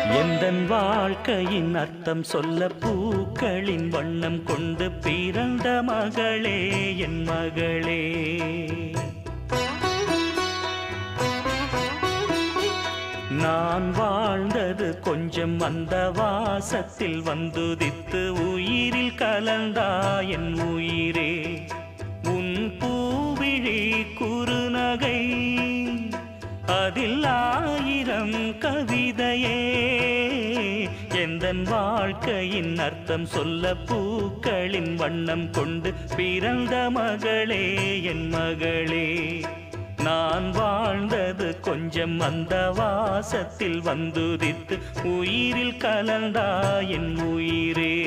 எந்தன் வாழ்க்கையின் அர்த்தம் சொல்ல பூக்களின் வண்ணம் கொண்டு பிறந்த மகளே என் மகளே. நான் வாழ்ந்தது கொஞ்சம் அந்த வாசத்தில் வந்துதித்து உயிரில் கலந்தா என் உயிரே. உன் பூவிழி குறுநகை அதில் ஆயிரம் கவிதையே. எந்தன் வாழ்க்கையின் அர்த்தம் சொல்ல பூக்களின் வண்ணம் கொண்டு பிறந்த மகளே என் மகளே. நான் வாழ்ந்தது கொஞ்சம் அந்த வாசத்தில் வந்துதித்து உயிரில் கலந்தா என் உயிரே.